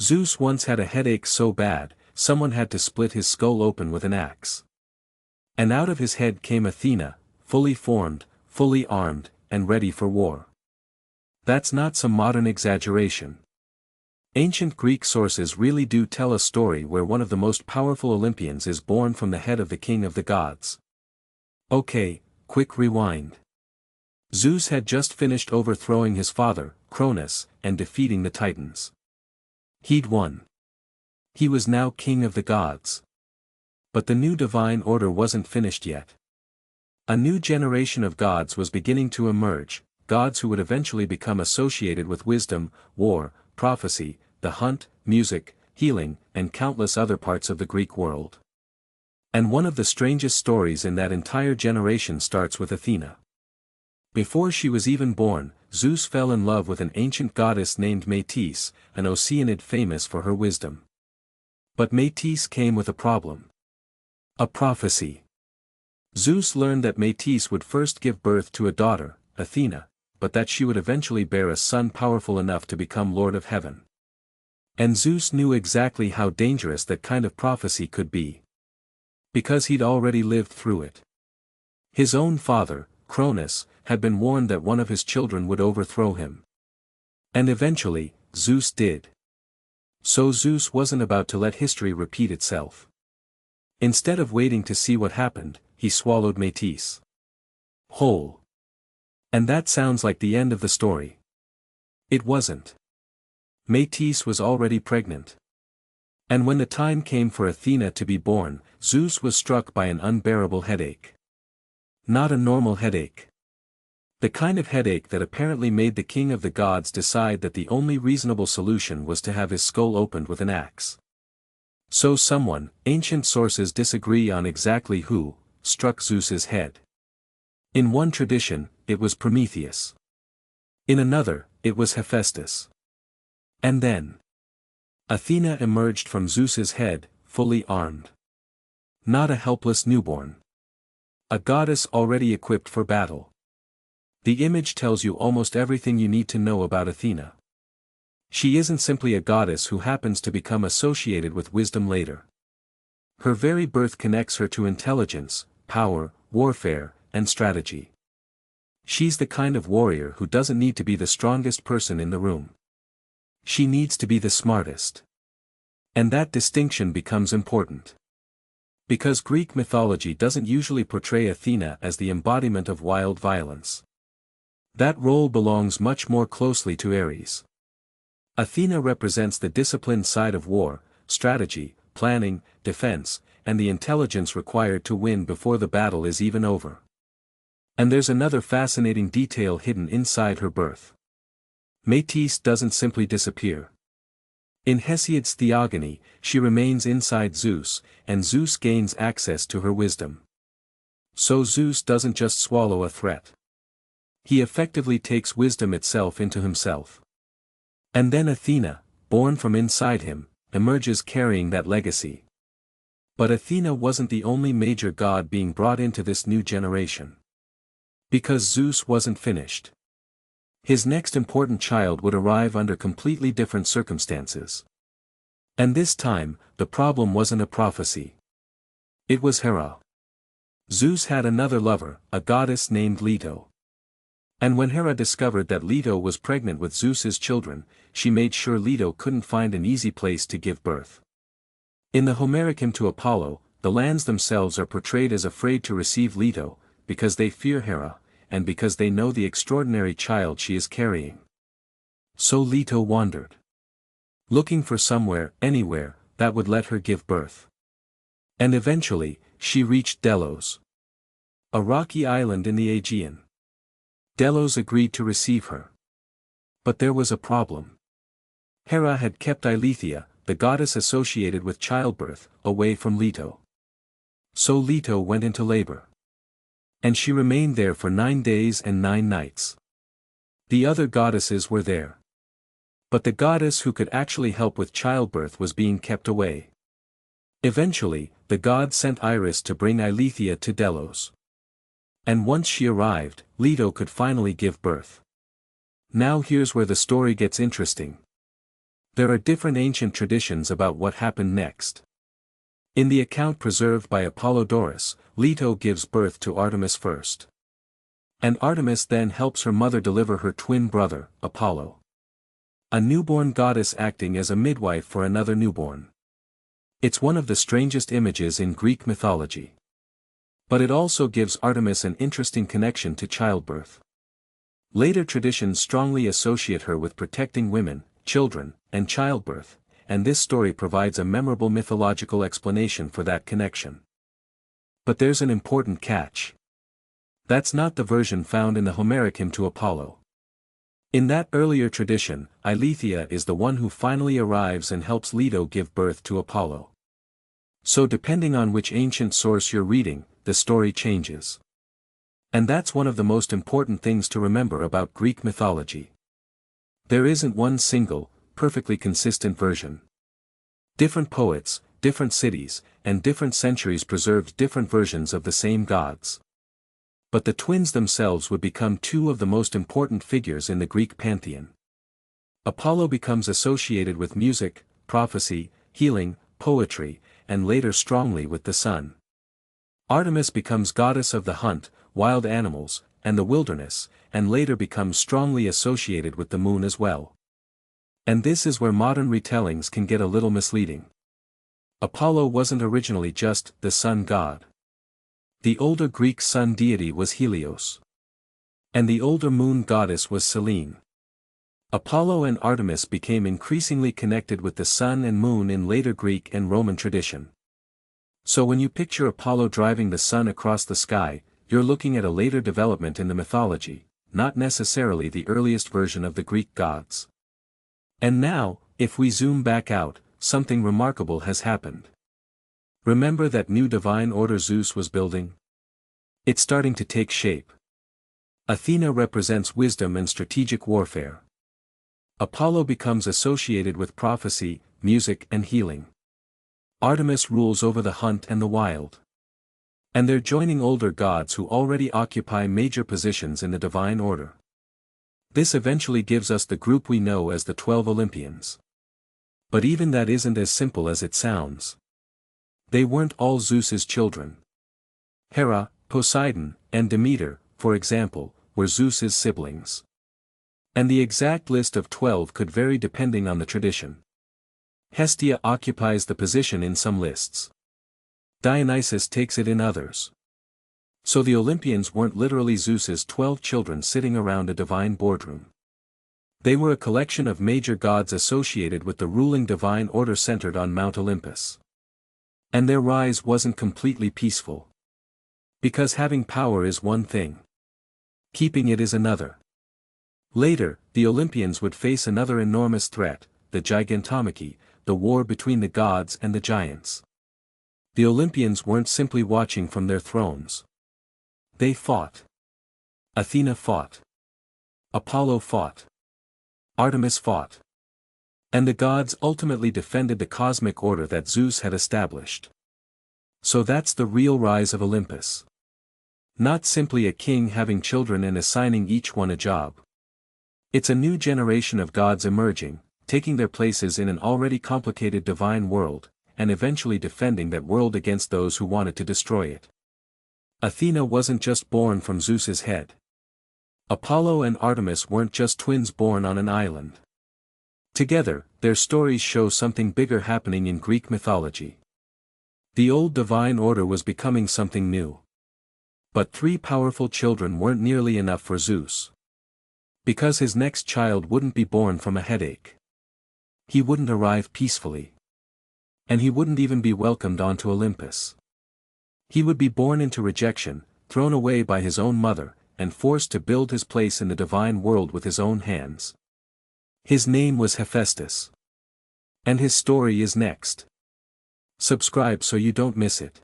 Zeus once had a headache so bad, someone had to split his skull open with an axe. And out of his head came Athena, fully formed, fully armed, and ready for war. That's not some modern exaggeration. Ancient Greek sources really do tell a story where one of the most powerful Olympians is born from the head of the king of the gods. Okay, quick rewind. Zeus had just finished overthrowing his father, Cronus, and defeating the Titans. He'd won. He was now king of the gods. But the new divine order wasn't finished yet. A new generation of gods was beginning to emerge, gods who would eventually become associated with wisdom, war, prophecy, the hunt, music, healing, and countless other parts of the Greek world. And one of the strangest stories in that entire generation starts with Athena. Before she was even born, Zeus fell in love with an ancient goddess named Metis, an Oceanid famous for her wisdom. But Metis came with a problem. A prophecy. Zeus learned that Metis would first give birth to a daughter, Athena, but that she would eventually bear a son powerful enough to become Lord of Heaven. And Zeus knew exactly how dangerous that kind of prophecy could be. Because he'd already lived through it. His own father, Cronus, had been warned that one of his children would overthrow him. And eventually, Zeus did. So Zeus wasn't about to let history repeat itself. Instead of waiting to see what happened, he swallowed Metis whole. And that sounds like the end of the story. It wasn't. Metis was already pregnant. And when the time came for Athena to be born, Zeus was struck by an unbearable headache. Not a normal headache. The kind of headache that apparently made the king of the gods decide that the only reasonable solution was to have his skull opened with an axe. So someone, ancient sources disagree on exactly who, struck Zeus's head. In one tradition, it was Prometheus. In another, it was Hephaestus. And then Athena emerged from Zeus's head, fully armed. Not a helpless newborn. A goddess already equipped for battle. The image tells you almost everything you need to know about Athena. She isn't simply a goddess who happens to become associated with wisdom later. Her very birth connects her to intelligence, power, warfare, and strategy. She's the kind of warrior who doesn't need to be the strongest person in the room. She needs to be the smartest. And that distinction becomes important. Because Greek mythology doesn't usually portray Athena as the embodiment of wild violence. That role belongs much more closely to Ares. Athena represents the disciplined side of war, strategy, planning, defense, and the intelligence required to win before the battle is even over. And there's another fascinating detail hidden inside her birth. Metis doesn't simply disappear. In Hesiod's Theogony, she remains inside Zeus, and Zeus gains access to her wisdom. So Zeus doesn't just swallow a threat. He effectively takes wisdom itself into himself. And then Athena, born from inside him, emerges carrying that legacy. But Athena wasn't the only major god being brought into this new generation. Because Zeus wasn't finished. His next important child would arrive under completely different circumstances. And this time, the problem wasn't a prophecy. It was Hera. Zeus had another lover, a goddess named Leto. And when Hera discovered that Leto was pregnant with Zeus's children, she made sure Leto couldn't find an easy place to give birth. In the Homeric hymn to Apollo, the lands themselves are portrayed as afraid to receive Leto, because they fear Hera, and because they know the extraordinary child she is carrying. So Leto wandered. Looking for somewhere, anywhere, that would let her give birth. And eventually, she reached Delos. A rocky island in the Aegean. Delos agreed to receive her. But there was a problem. Hera had kept Eileithyia, the goddess associated with childbirth, away from Leto. So Leto went into labor. And she remained there for 9 days and 9 nights. The other goddesses were there. But the goddess who could actually help with childbirth was being kept away. Eventually, the gods sent Iris to bring Eileithyia to Delos. And once she arrived, Leto could finally give birth. Now here's where the story gets interesting. There are different ancient traditions about what happened next. In the account preserved by Apollodorus, Leto gives birth to Artemis first. And Artemis then helps her mother deliver her twin brother, Apollo. A newborn goddess acting as a midwife for another newborn. It's one of the strangest images in Greek mythology. But it also gives Artemis an interesting connection to childbirth. Later traditions strongly associate her with protecting women, children, and childbirth, and this story provides a memorable mythological explanation for that connection. But there's an important catch. That's not the version found in the Homeric hymn to Apollo. In that earlier tradition, Eileithyia is the one who finally arrives and helps Leto give birth to Apollo. So depending on which ancient source you're reading, the story changes. And that's one of the most important things to remember about Greek mythology. There isn't one single, perfectly consistent version. Different poets, different cities, and different centuries preserved different versions of the same gods. But the twins themselves would become two of the most important figures in the Greek pantheon. Apollo becomes associated with music, prophecy, healing, poetry, and later strongly with the sun. Artemis becomes goddess of the hunt, wild animals, and the wilderness, and later becomes strongly associated with the moon as well. And this is where modern retellings can get a little misleading. Apollo wasn't originally just the sun god. The older Greek sun deity was Helios. And the older moon goddess was Selene. Apollo and Artemis became increasingly connected with the sun and moon in later Greek and Roman tradition. So when you picture Apollo driving the sun across the sky, you're looking at a later development in the mythology, not necessarily the earliest version of the Greek gods. And now, if we zoom back out, something remarkable has happened. Remember that new divine order Zeus was building? It's starting to take shape. Athena represents wisdom and strategic warfare. Apollo becomes associated with prophecy, music and healing. Artemis rules over the hunt and the wild. And they're joining older gods who already occupy major positions in the divine order. This eventually gives us the group we know as the 12 Olympians. But even that isn't as simple as it sounds. They weren't all Zeus's children. Hera, Poseidon, and Demeter, for example, were Zeus's siblings. And the exact list of 12 could vary depending on the tradition. Hestia occupies the position in some lists. Dionysus takes it in others. So the Olympians weren't literally Zeus's 12 children sitting around a divine boardroom. They were a collection of major gods associated with the ruling divine order centered on Mount Olympus. And their rise wasn't completely peaceful. Because having power is one thing. Keeping it is another. Later, the Olympians would face another enormous threat, the Gigantomachy, the war between the gods and the giants. The Olympians weren't simply watching from their thrones. They fought. Athena fought. Apollo fought. Artemis fought. And the gods ultimately defended the cosmic order that Zeus had established. So that's the real rise of Olympus. Not simply a king having children and assigning each one a job. It's a new generation of gods emerging, taking their places in an already complicated divine world, and eventually defending that world against those who wanted to destroy it. Athena wasn't just born from Zeus's head. Apollo and Artemis weren't just twins born on an island. Together, their stories show something bigger happening in Greek mythology. The old divine order was becoming something new. But 3 powerful children weren't nearly enough for Zeus. Because his next child wouldn't be born from a headache. He wouldn't arrive peacefully. And he wouldn't even be welcomed onto Olympus. He would be born into rejection, thrown away by his own mother, and forced to build his place in the divine world with his own hands. His name was Hephaestus. And his story is next. Subscribe so you don't miss it.